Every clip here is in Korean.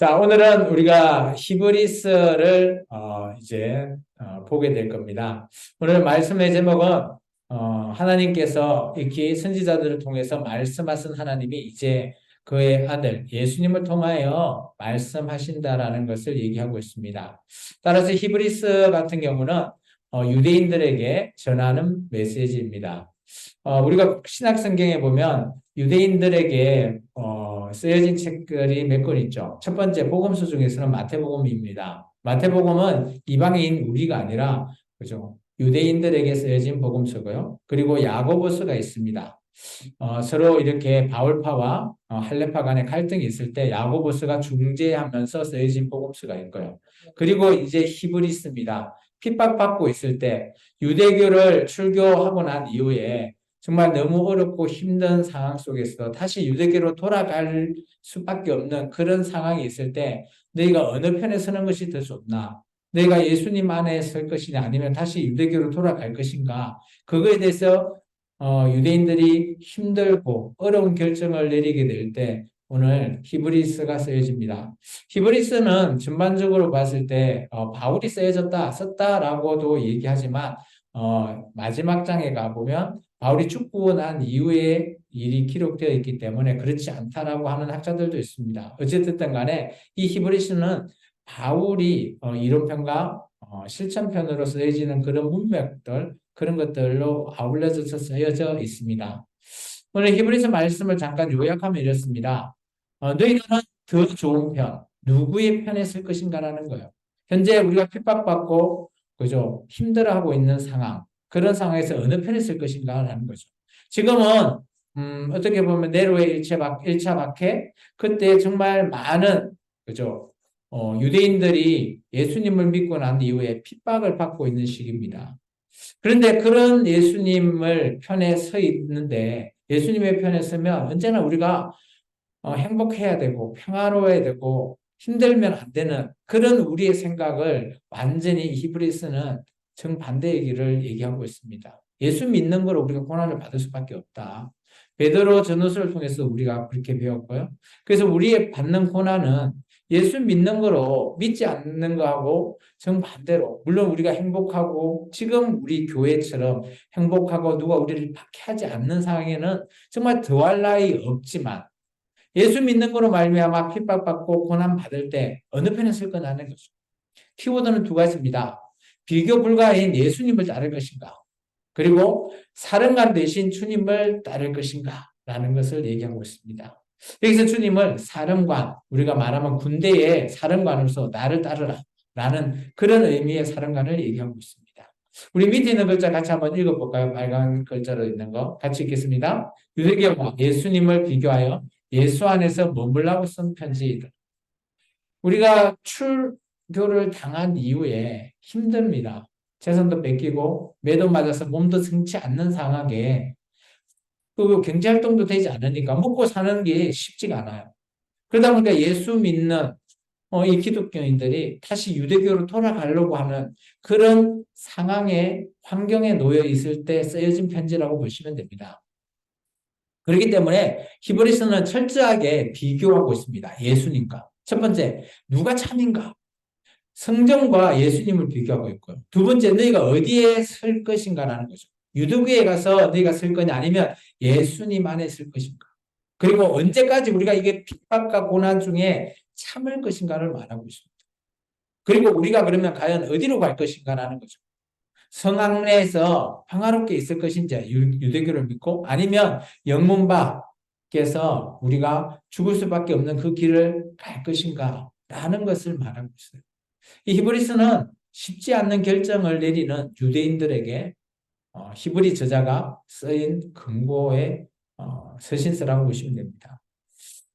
자, 오늘은 우리가 히브리스를 이제 보게 될 겁니다. 오늘 말씀의 제목은 하나님께서 이렇게 선지자들을 통해서 말씀하신 하나님이 이제 그의 아들 예수님을 통하여 말씀하신다라는 것을 얘기하고 있습니다. 따라서 히브리스 같은 경우는 유대인들에게 전하는 메시지입니다. 우리가 신약 성경에 보면 유대인들에게 쓰여진 책들이 몇 권 있죠. 첫 번째 복음서 중에서는 마태복음입니다. 마태복음은 이방인 우리가 아니라 그죠? 유대인들에게 쓰여진 복음서고요. 그리고 야고보서가 있습니다. 서로 이렇게 바울파와 할레파 간의 갈등이 있을 때 야고보서가 중재하면서 쓰여진 복음서가 있고요. 그리고 이제 히브리스입니다. 핍박받고 있을 때 유대교를 출교하고 난 이후에 정말 너무 어렵고 힘든 상황 속에서 다시 유대교로 돌아갈 수밖에 없는 그런 상황이 있을 때 너희가 어느 편에 서는 것이 더 좋나? 너희가 예수님 안에 설 것이냐 아니면 다시 유대교로 돌아갈 것인가? 그거에 대해서 유대인들이 힘들고 어려운 결정을 내리게 될 때 오늘 히브리스가 쓰여집니다. 히브리스는 전반적으로 봤을 때 바울이 쓰여졌다, 썼다라고도 얘기하지만 마지막 장에 가보면 바울이 죽고 난 이후에 일이 기록되어 있기 때문에 그렇지 않다라고 하는 학자들도 있습니다. 어쨌든 간에 이 히브리스는 바울이 이론편과 실천편으로 쓰여지는 그런 문맥들, 그런 것들로 아울러져서 쓰여져 있습니다. 오늘 히브리서 말씀을 잠깐 요약하면 이렇습니다. 너희는 더 좋은 편, 누구의 편에 설 것인가라는 거예요. 현재 우리가 핍박받고, 그죠? 힘들어하고 있는 상황, 그런 상황에서 어느 편에 설 것인가라는 거죠. 지금은, 어떻게 보면 네로의 일차 박해, 그때 정말 많은, 그죠? 유대인들이 예수님을 믿고 난 이후에 핍박을 받고 있는 시기입니다. 그런데 그런 예수님을 편에 서 있는데 예수님의 편에 서면 언제나 우리가 행복해야 되고 평화로워야 되고 힘들면 안 되는 그런 우리의 생각을 완전히 히브리스는 정반대의 길을 얘기하고 있습니다. 예수 믿는 걸 우리가 고난을 받을 수밖에 없다. 베드로 전후서를 통해서 우리가 그렇게 배웠고요. 그래서 우리의 받는 고난은 예수 믿는 거로 믿지 않는 거하고 정반대로 물론 우리가 행복하고 지금 우리 교회처럼 행복하고 누가 우리를 박해하지 않는 상황에는 정말 더할 나위 없지만 예수 믿는 거로 말미암아 핍박받고 고난 받을 때 어느 편에 설 거냐는 거죠. 키워드는 두 가지입니다. 비교 불가인 예수님을 따를 것인가 그리고 사령관 대신 주님을 따를 것인가 라는 것을 얘기하고 있습니다. 여기서 주님을 사령관, 우리가 말하면 군대의 사령관으로서 나를 따르라 라는 그런 의미의 사령관을 얘기하고 있습니다. 우리 밑에 있는 글자 같이 한번 읽어볼까요? 빨간 글자로 있는 거 같이 읽겠습니다. 유대교와 예수님을 비교하여 예수 안에서 머물라고 쓴 편지이다. 우리가 출교를 당한 이후에 힘듭니다. 재산도 뺏기고 매도 맞아서 몸도 성치 않는 상황에 그 경제활동도 되지 않으니까 먹고 사는 게 쉽지가 않아요. 그러다 보니까 예수 믿는 이 기독교인들이 다시 유대교로 돌아가려고 하는 그런 상황에 환경에 놓여 있을 때 쓰여진 편지라고 보시면 됩니다. 그렇기 때문에 히브리서는 철저하게 비교하고 있습니다. 예수님과. 첫 번째, 누가 참인가? 성경과 예수님을 비교하고 있고요. 두 번째, 너희가 어디에 설 것인가라는 거죠. 유대교에 가서 너희가 설 거냐 아니면 예수님 안에 설 것인가. 그리고 언제까지 우리가 이게 핍박과 고난 중에 참을 것인가를 말하고 있습니다. 그리고 우리가 그러면 과연 어디로 갈 것인가라는 거죠. 성 안에서 평화롭게 있을 것인지 유대교를 믿고 아니면 영문 밖에서 우리가 죽을 수밖에 없는 그 길을 갈 것인가 라는 것을 말하고 있어요. 이 히브리서는 쉽지 않는 결정을 내리는 유대인들에게 히브리 저자가 쓰인 금고의 서신서라고 보시면 됩니다.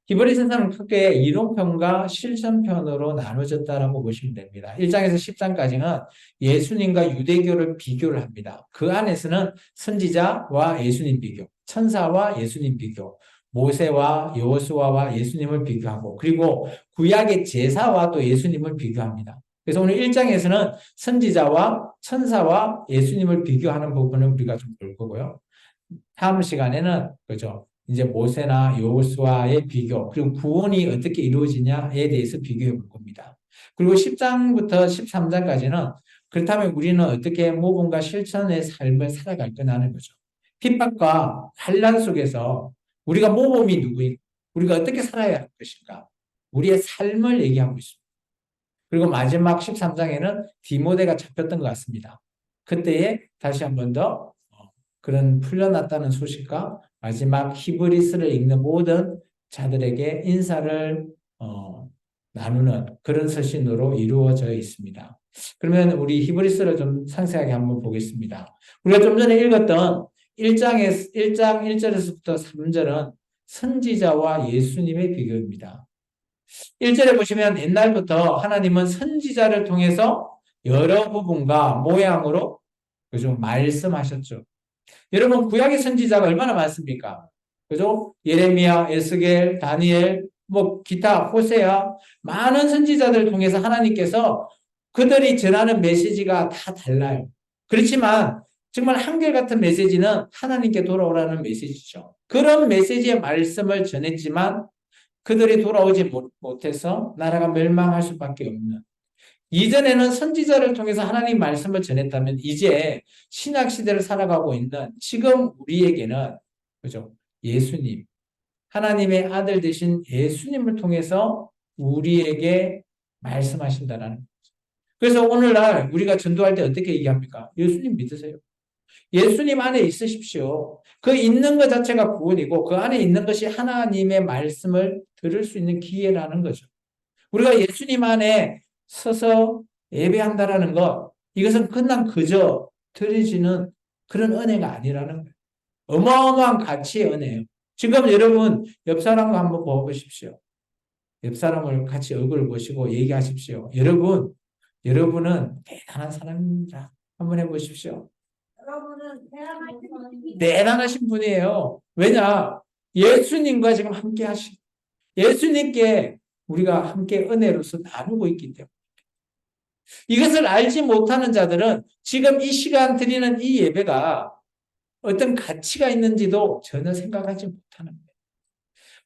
히브리서는 크게 이론편과 실천편으로 나눠졌다라고 보시면 됩니다. 1장에서 10장까지는 예수님과 유대교를 비교를 합니다. 그 안에서는 선지자와 예수님 비교, 천사와 예수님 비교, 모세와 여호수아와 예수님을 비교하고 그리고 구약의 제사와 또 예수님을 비교합니다. 그래서 오늘 1장에서는 선지자와 천사와 예수님을 비교하는 부분을 우리가 좀 볼 거고요. 다음 시간에는 그죠? 이제 모세나 여호수아의 비교, 그리고 구원이 어떻게 이루어지냐에 대해서 비교해 볼 겁니다. 그리고 10장부터 13장까지는 그렇다면 우리는 어떻게 모범과 실천의 삶을 살아갈 거냐는 거죠. 핍박과 환란 속에서 우리가 모범이 누구인가? 우리가 어떻게 살아야 할 것인가? 우리의 삶을 얘기하고 있습니다. 그리고 마지막 13장에는 디모데가 잡혔던 것 같습니다. 그때에 다시 한 번 더 그런 풀려났다는 소식과 마지막 히브리스를 읽는 모든 자들에게 인사를 나누는 그런 서신으로 이루어져 있습니다. 그러면 우리 히브리스를 좀 상세하게 한번 보겠습니다. 우리가 좀 전에 읽었던 1장 1절에서부터 3절은 선지자와 예수님의 비교입니다. 1절에 보시면 옛날부터 하나님은 선지자를 통해서 여러 부분과 모양으로 그죠? 말씀하셨죠. 여러분 구약의 선지자가 얼마나 많습니까? 그죠? 예레미야, 에스겔, 다니엘, 뭐 기타, 호세아 많은 선지자들을 통해서 하나님께서 그들이 전하는 메시지가 다 달라요. 그렇지만 정말 한결같은 메시지는 하나님께 돌아오라는 메시지죠. 그런 메시지의 말씀을 전했지만 그들이 돌아오지 못해서 나라가 멸망할 수밖에 없는. 이전에는 선지자를 통해서 하나님 말씀을 전했다면 이제 신약 시대를 살아가고 있는 지금 우리에게는 그죠? 예수님, 하나님의 아들 되신 예수님을 통해서 우리에게 말씀하신다라는 거죠. 그래서 오늘날 우리가 전도할 때 어떻게 얘기합니까? 예수님 믿으세요. 예수님 안에 있으십시오. 그 있는 것 자체가 구원이고 그 안에 있는 것이 하나님의 말씀을 들을 수 있는 기회라는 거죠. 우리가 예수님 안에 서서 예배한다라는 것, 이것은 그냥 그저 드려지는 그런 은혜가 아니라는 거예요. 어마어마한 가치의 은혜예요. 지금 여러분 옆 사람과 한번 보십시오. 옆 사람을 같이 얼굴을 보시고 얘기하십시오. 여러분은 대단한 사람입니다. 한번 해보십시오. 대단하신 분이에요. 왜냐? 예수님과 지금 함께 예수님께 우리가 함께 은혜로서 나누고 있기 때문에. 이것을 알지 못하는 자들은 지금 이 시간 드리는 이 예배가 어떤 가치가 있는지도 전혀 생각하지 못하는 거예요.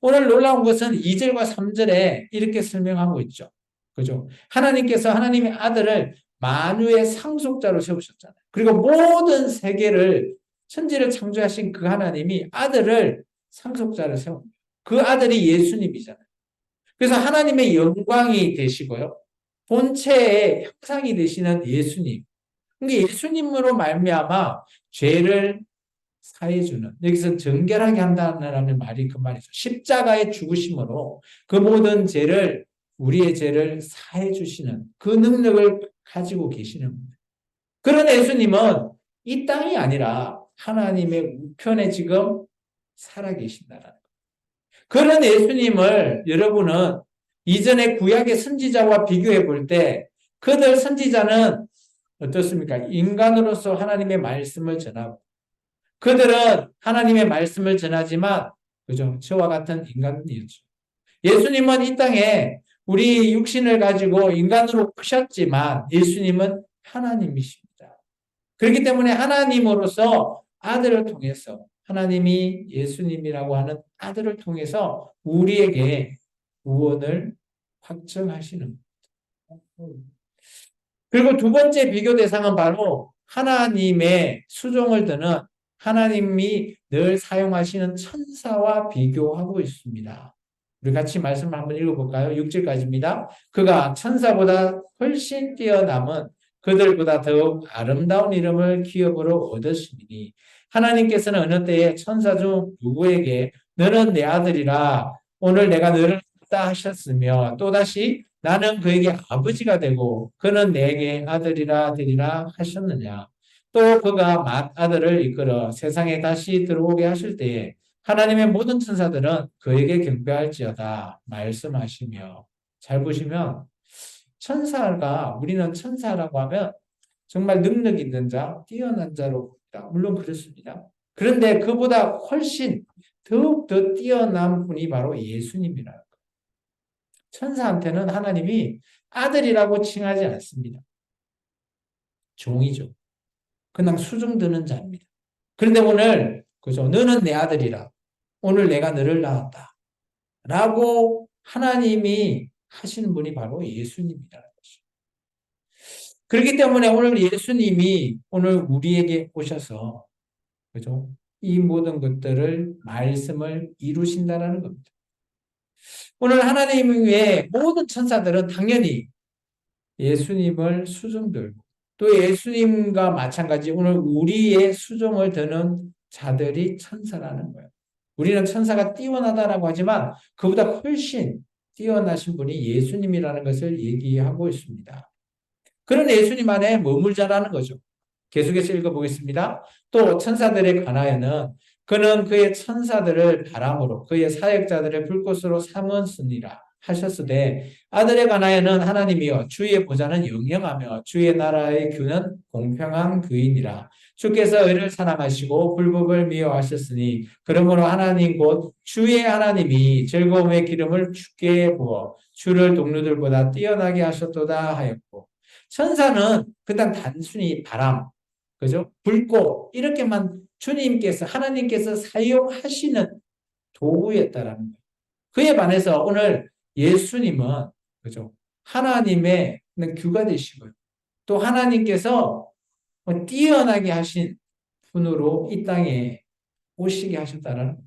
오늘 놀라운 것은 2절과 3절에 이렇게 설명하고 있죠. 그죠? 하나님께서 하나님의 아들을 만유의 상속자로 세우셨잖아요. 그리고 모든 세계를 천지를 창조하신 그 하나님이 아들을 상속자로 세웁니다. 그 아들이 예수님이잖아요. 그래서 하나님의 영광이 되시고요. 본체의 형상이 되시는 예수님. 그러니까 예수님으로 말미암아 죄를 사해주는, 여기서 정결하게 한다는 말이 그 말이죠. 십자가의 죽으심으로 그 모든 죄를, 우리의 죄를 사해주시는 그 능력을 가지고 계시는 겁니다. 그런 예수님은 이 땅이 아니라 하나님의 우편에 지금 살아계신다는 거예요. 그런 예수님을 여러분은 이전의 구약의 선지자와 비교해 볼 때 그들 선지자는 어떻습니까? 인간으로서 하나님의 말씀을 전하고 그들은 하나님의 말씀을 전하지만 그죠? 저와 같은 인간이었죠. 예수님은 이 땅에 우리 육신을 가지고 인간으로 크셨지만 예수님은 하나님이십니다. 그렇기 때문에 하나님으로서 아들을 통해서 하나님이 예수님이라고 하는 아들을 통해서 우리에게 구원을 확정하시는 겁니다. 그리고 두 번째 비교 대상은 바로 하나님의 수종을 드는 하나님이 늘 사용하시는 천사와 비교하고 있습니다. 우리 같이 말씀을 한번 읽어볼까요? 6절까지입니다. 그가 천사보다 훨씬 뛰어남은 그들보다 더욱 아름다운 이름을 기업으로 얻으시니 하나님께서는 어느 때에 천사 중 누구에게 너는 내 아들이라 오늘 내가 너를 낳다 하셨으며 또다시 나는 그에게 아버지가 되고 그는 내게 아들이라 되리라 하셨느냐. 또 그가 아들을 이끌어 세상에 다시 들어오게 하실 때에 하나님의 모든 천사들은 그에게 경배할지어다 말씀하시며. 잘 보시면 천사가, 우리는 천사라고 하면 정말 능력 있는 자, 뛰어난 자로 봅니다. 물론 그렇습니다. 그런데 그보다 훨씬 더욱더 뛰어난 분이 바로 예수님이라는 거예요. 천사한테는 하나님이 아들이라고 칭하지 않습니다. 종이죠. 그냥 수중드는 자입니다. 그런데 오늘 그죠? 너는 내 아들이라. 오늘 내가 너를 낳았다. 라고 하나님이 하시는 분이 바로 예수님이라는 것이죠. 그렇기 때문에 오늘 예수님이 오늘 우리에게 오셔서, 그죠? 이 모든 것들을, 말씀을 이루신다라는 겁니다. 오늘 하나님 외에 모든 천사들은 당연히 예수님을 수종 들고, 또 예수님과 마찬가지 오늘 우리의 수종을 드는 자들이 천사라는 거예요. 우리는 천사가 뛰어나다라고 하지만 그보다 훨씬 뛰어나신 분이 예수님이라는 것을 얘기하고 있습니다. 그런 예수님 안에 머물자라는 거죠. 계속해서 읽어보겠습니다. 또 천사들에 관하여는 그는 그의 천사들을 바람으로 그의 사역자들의 불꽃으로 삼으니라 하셨으되 아들에 관하여는 하나님이여 주의 보좌는 영영하며 주의 나라의 규는 공평한 규이니라. 주께서 의를 사랑하시고 불법을 미워하셨으니 그러므로 하나님 곧 주의 하나님이 즐거움의 기름을 주께 부어 주를 동료들보다 뛰어나게 하셨도다 하였고, 천사는 그냥 단순히 바람, 그죠? 불꽃, 이렇게만 주님께서, 하나님께서 사용하시는 도구였다라는 거예요. 그에 반해서 오늘 예수님은, 그죠? 하나님의 규가 되시고요. 또 하나님께서 뛰어나게 하신 분으로 이 땅에 오시게 하셨다는 거죠.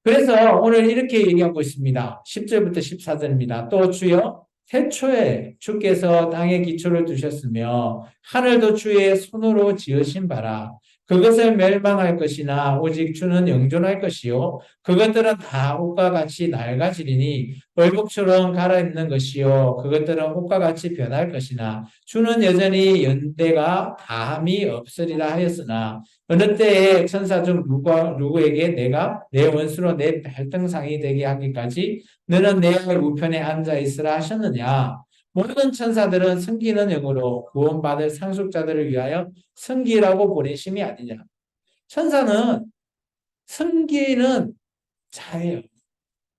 그래서 오늘 이렇게 얘기하고 있습니다. 10절부터 14절입니다. 또 주여 태초에 주께서 땅에 기초를 두셨으며 하늘도 주의 손으로 지으신 바라. 그것을 멸망할 것이나 오직 주는 영존할 것이요 그것들은 다 옷과 같이 낡아지리니 월복처럼 갈아입는 것이요 그것들은 옷과 같이 변할 것이나 주는 여전히 연대가 다함이 없으리라 하였으나 어느 때에 천사 중 누구에게 내가 내 원수로 내 발등상이 되게 하기까지 너는 내 우편에 앉아 있으라 하셨느냐. 모든 천사들은 섬기는 영으로 구원받을 상속자들을 위하여 섬기라고 보내심이 아니냐. 천사는 섬기는 자예요.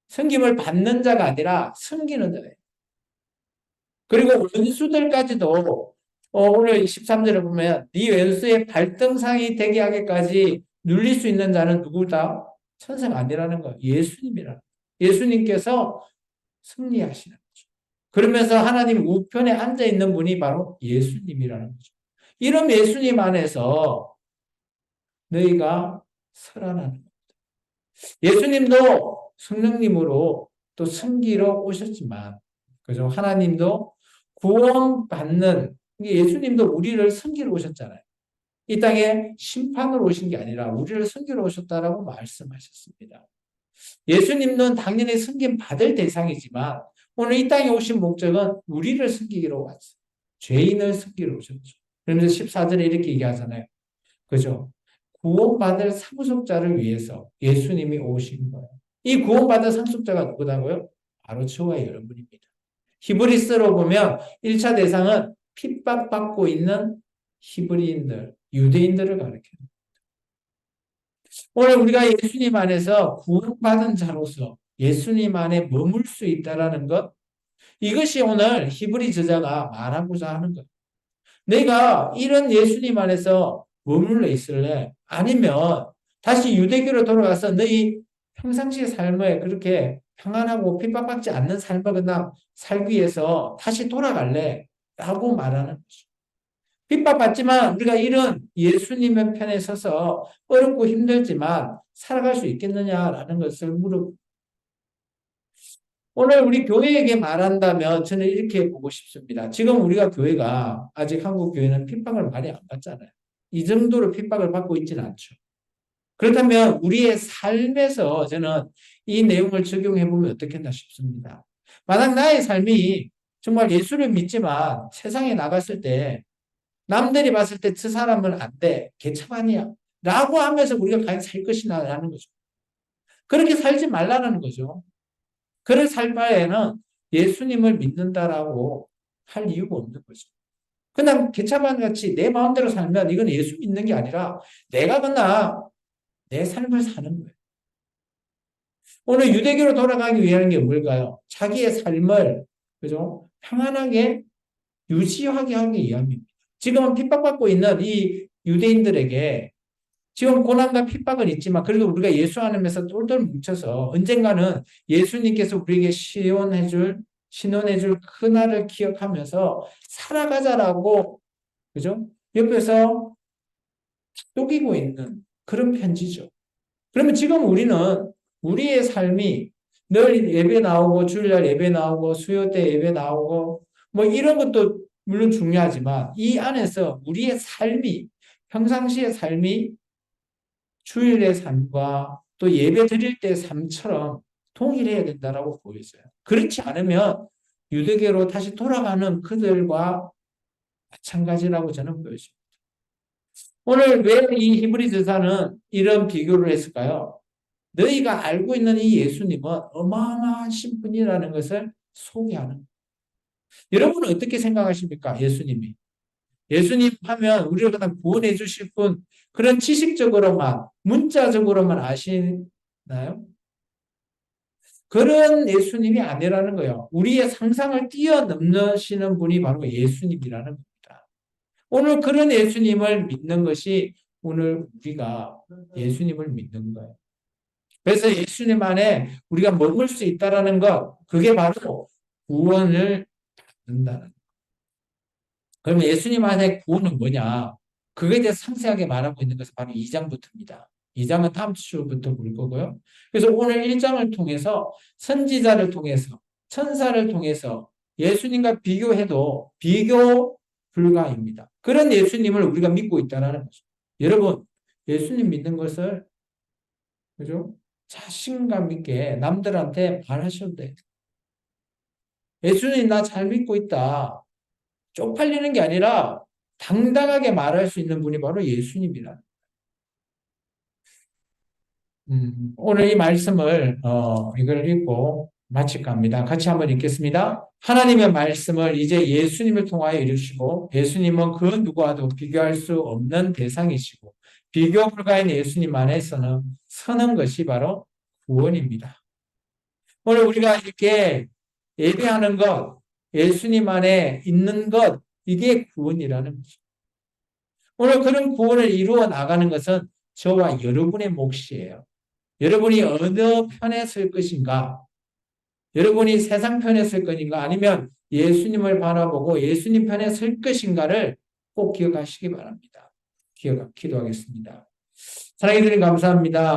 섬김을 받는 자가 아니라 섬기는 자예요. 그리고 원수들까지도 오늘 13절에 보면 네 원수의 발등상이 되게 하기까지 눌릴 수 있는 자는 누구다? 천사가 아니라는 거예요. 예수님이라는 거예요. 예수님께서 승리하시는 거죠. 그러면서 하나님 우편에 앉아있는 분이 바로 예수님이라는 거죠. 이런 예수님 안에서 너희가 살아나는 겁니다. 예수님도 성령님으로 또 승기로 오셨지만, 그죠? 하나님도 구원받는, 예수님도 우리를 섬기러 오셨잖아요. 이 땅에 심판으로 오신 게 아니라 우리를 섬기러 오셨다라고 말씀하셨습니다. 예수님은 당연히 섬김 받을 대상이지만 오늘 이 땅에 오신 목적은 우리를 섬기기로 왔어요. 죄인을 섬기러 오셨죠. 그러면서 14절에 이렇게 얘기하잖아요. 그죠? 구원받을 상속자를 위해서 예수님이 오신 거예요. 이 구원받을 상속자가 누구다고요? 바로 저와 여러분입니다. 히브리서로 보면 1차 대상은 핍박받고 있는 히브리인들, 유대인들을 가리켜요. 오늘 우리가 예수님 안에서 구원받은 자로서 예수님 안에 머물 수 있다는 것, 이것이 오늘 히브리 저자가 말하고자 하는 거예요. 내가 이런 예수님 안에서 머물러 있을래? 아니면 다시 유대교로 돌아가서 너희 평상시 삶에 그렇게 평안하고 핍박받지 않는 삶을 그냥 살기 위해서 다시 돌아갈래? 라고 말하는 거죠. 핍박받지만 우리가 이런 예수님의 편에 서서 어렵고 힘들지만 살아갈 수 있겠느냐라는 것을 물어보고, 오늘 우리 교회에게 말한다면 저는 이렇게 보고 싶습니다. 지금 우리가 교회가 아직 한국 교회는 핍박을 많이 안 받잖아요. 이 정도로 핍박을 받고 있지는 않죠. 그렇다면 우리의 삶에서 저는 이 내용을 적용해 보면 어떻겠나 싶습니다. 만약 나의 삶이 정말 예수를 믿지만 세상에 나갔을 때 남들이 봤을 때 저 사람은 안 돼, 개차반이야 라고 하면서 우리가 과연 살 것이냐 라는 거죠. 그렇게 살지 말라는 거죠. 그를 살 바에는 예수님을 믿는다라고 할 이유가 없는 거죠. 그냥 개차반 같이 내 마음대로 살면 이건 예수 믿는 게 아니라 내가 그냥 내 삶을 사는 거예요. 오늘 유대교로 돌아가기 위한 게 뭘까요? 자기의 삶을, 그죠? 평안하게 유지하게 하기 위함입니다. 지금은 핍박받고 있는 이 유대인들에게 지금 고난과 핍박은 있지만 그래도 우리가 예수 안에서 똘똘 뭉쳐서 언젠가는 예수님께서 우리에게 신원해줄 그날을 기억하면서 살아가자라고, 그죠? 옆에서 속이고 있는 그런 편지죠. 그러면 지금 우리는 우리의 삶이 늘 예배 나오고, 주일날 예배 나오고, 수요 때 예배 나오고, 뭐 이런 것도 물론 중요하지만 이 안에서 우리의 삶이, 평상시의 삶이 주일의 삶과 또 예배 드릴 때 삶처럼 통일해야 된다라고 보여져요. 그렇지 않으면 유대교로 다시 돌아가는 그들과 마찬가지라고 저는 보여집니다. 오늘 왜 이 히브리서사는 이런 비교를 했을까요? 너희가 알고 있는 이 예수님은 어마어마하신 분이라는 것을 소개하는 거예요. 여러분은 어떻게 생각하십니까? 예수님이. 예수님 하면 우리를 그냥 구원해 주실 분, 그런 지식적으로만, 문자적으로만 아시나요? 그런 예수님이 아니라는 거예요. 우리의 상상을 뛰어넘으시는 분이 바로 예수님이라는 겁니다. 오늘 그런 예수님을 믿는 것이 오늘 우리가 예수님을 믿는 거예요. 그래서 예수님 안에 우리가 머물 수 있다라는 것, 그게 바로 구원을 받는다는. 그러면 예수님 안에 구원은 뭐냐? 그거에 대해서 상세하게 말하고 있는 것은 바로 2장부터입니다. 2장은 다음 주부터 볼 거고요. 그래서 오늘 1장을 통해서 선지자를 통해서 천사를 통해서 예수님과 비교해도 비교 불가입니다. 그런 예수님을 우리가 믿고 있다는 거죠. 여러분, 예수님 믿는 것을, 그죠? 자신감 있게 남들한테 말하셔도 돼요. 예수님 나 잘 믿고 있다. 쪽팔리는 게 아니라 당당하게 말할 수 있는 분이 바로 예수님이라. 오늘 이 말씀을 이걸 읽고 마칠까 합니다. 같이 한번 읽겠습니다. 하나님의 말씀을 이제 예수님을 통하여 이루시고 예수님은 그 누구와도 비교할 수 없는 대상이시고 비교 불가인 예수님 안에서는 서는 것이 바로 구원입니다. 오늘 우리가 이렇게 예배하는 것, 예수님 안에 있는 것, 이게 구원이라는 거죠. 오늘 그런 구원을 이루어 나가는 것은 저와 여러분의 몫이에요. 여러분이 어느 편에 설 것인가? 여러분이 세상 편에 설 것인가? 아니면 예수님을 바라보고 예수님 편에 설 것인가를 꼭 기억하시기 바랍니다. 기도하겠습니다. 사랑해 주님 감사합니다.